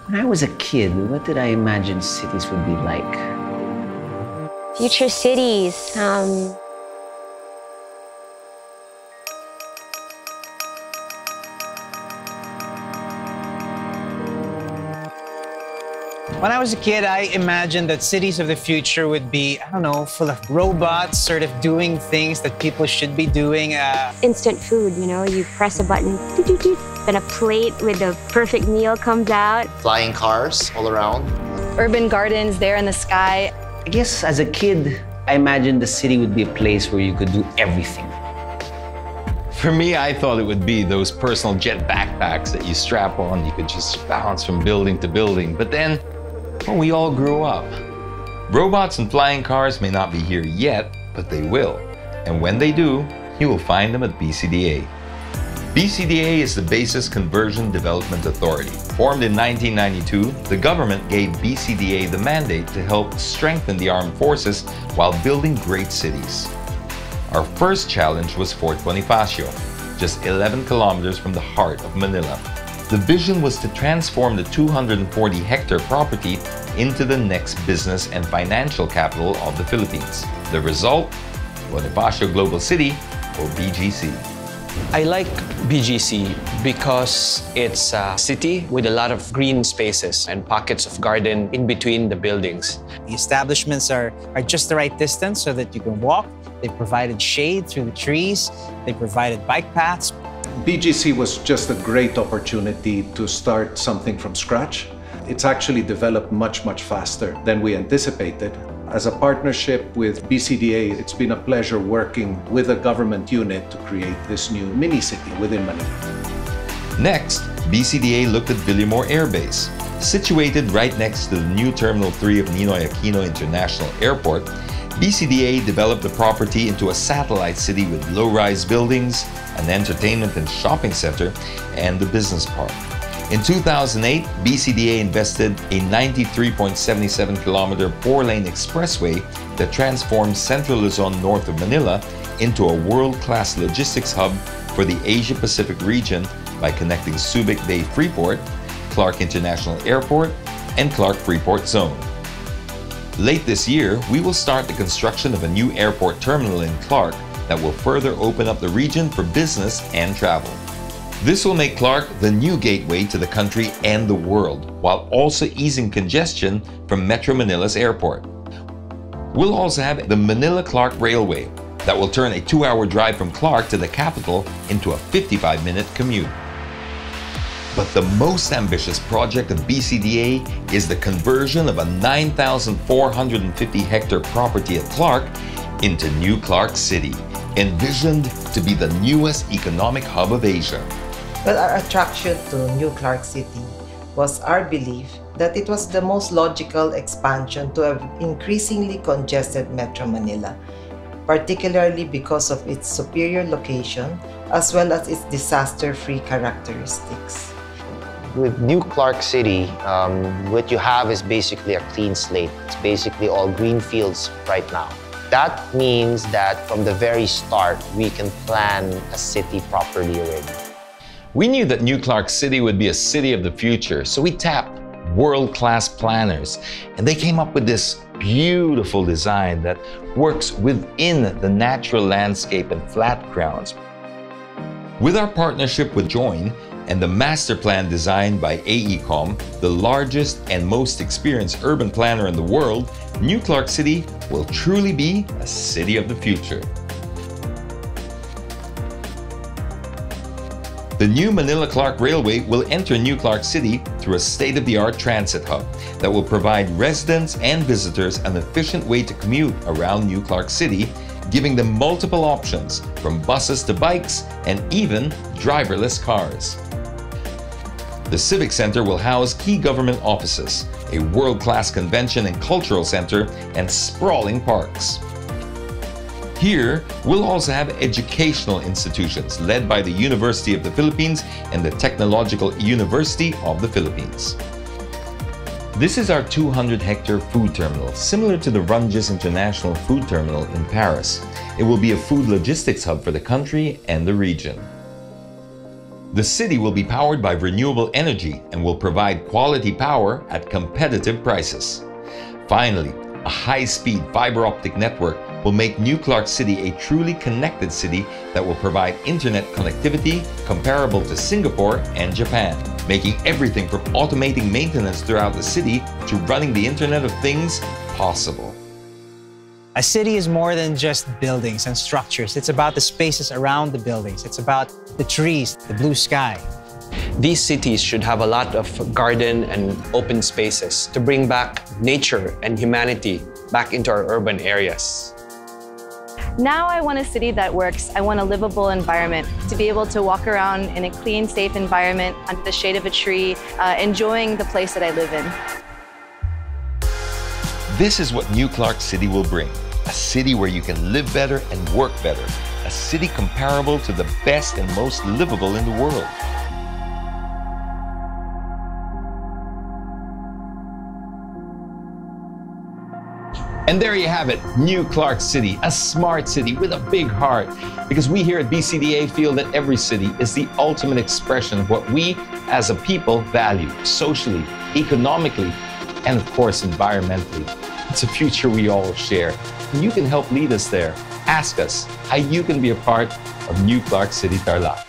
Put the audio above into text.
When I was a kid, what did I imagine cities would be like? Future cities. When I was a kid, I imagined that cities of the future would be, I don't know, full of robots, sort of doing things that people should be doing. Instant food, you know, you press a button, doot, doot, doot, then a plate with the perfect meal comes out. Flying cars all around. Urban gardens there in the sky. I guess as a kid, I imagined the city would be a place where you could do everything. For me, I thought it would be those personal jet backpacks that you strap on. You could just bounce from building to building. But then, well, we all grew up. Robots and flying cars may not be here yet, but they will. And when they do, you will find them at BCDA. BCDA is the Basis Conversion Development Authority. Formed in 1992, the government gave BCDA the mandate to help strengthen the armed forces while building great cities. Our first challenge was Fort Bonifacio, just 11 kilometers from the heart of Manila. The vision was to transform the 240-hectare property into the next business and financial capital of the Philippines. The result? Bonifacio Global City, or BGC. I like BGC because it's a city with a lot of green spaces and pockets of garden in between the buildings. The establishments are just the right distance so that you can walk. They provided shade through the trees. They provided bike paths. BGC was just a great opportunity to start something from scratch. It's actually developed much faster than we anticipated. As a partnership with BCDA, it's been a pleasure working with a government unit to create this new mini-city within Manila. Next, BCDA looked at Villamor Air Base. Situated right next to the new Terminal 3 of Ninoy Aquino International Airport, BCDA developed the property into a satellite city with low-rise buildings, an entertainment and shopping center, and the business park. In 2008, BCDA invested a 93.77-kilometer 4-lane expressway that transformed Central Luzon north of Manila into a world-class logistics hub for the Asia-Pacific region by connecting Subic Bay Freeport, Clark International Airport, and Clark Freeport Zone. Late this year, we will start the construction of a new airport terminal in Clark that will further open up the region for business and travel. This will make Clark the new gateway to the country and the world, while also easing congestion from Metro Manila's airport. We'll also have the Manila-Clark Railway that will turn a 2-hour drive from Clark to the capital into a 55-minute commute. But the most ambitious project of BCDA is the conversion of a 9,450-hectare property at Clark into New Clark City, envisioned to be the newest economic hub of Asia. Well, our attraction to New Clark City was our belief that it was the most logical expansion to an increasingly congested Metro Manila, particularly because of its superior location as well as its disaster-free characteristics. With New Clark City, what you have is basically a clean slate. It's basically all green fields right now. That means that from the very start, we can plan a city properly already. We knew that New Clark City would be a city of the future, so we tapped world-class planners, and they came up with this beautiful design that works within the natural landscape and flat grounds. With our partnership with Join and the master plan designed by AECOM, the largest and most experienced urban planner in the world, New Clark City will truly be a city of the future. The new Manila-Clark Railway will enter New Clark City through a state-of-the-art transit hub that will provide residents and visitors an efficient way to commute around New Clark City, giving them multiple options from buses to bikes and even driverless cars. The Civic Center will house key government offices, a world-class convention and cultural center, and sprawling parks. Here, we'll also have educational institutions led by the University of the Philippines and the Technological University of the Philippines. This is our 200-hectare food terminal, similar to the Runges International Food Terminal in Paris. It will be a food logistics hub for the country and the region. The city will be powered by renewable energy and will provide quality power at competitive prices. Finally, a high-speed fiber optic network will make New Clark City a truly connected city that will provide internet connectivity comparable to Singapore and Japan, making everything from automating maintenance throughout the city to running the Internet of Things possible. A city is more than just buildings and structures. It's about the spaces around the buildings. It's about the trees, the blue sky. These cities should have a lot of garden and open spaces to bring back nature and humanity back into our urban areas. Now I want a city that works. I want a livable environment, to be able to walk around in a clean, safe environment under the shade of a tree, enjoying the place that I live in. This is what New Clark City will bring. A city where you can live better and work better. A city comparable to the best and most livable in the world. And there you have it, New Clark City, a smart city with a big heart. Because we here at BCDA feel that every city is the ultimate expression of what we as a people value, socially, economically, and of course, environmentally. It's a future we all share. And you can help lead us there. Ask us how you can be a part of New Clark City, Tarlac.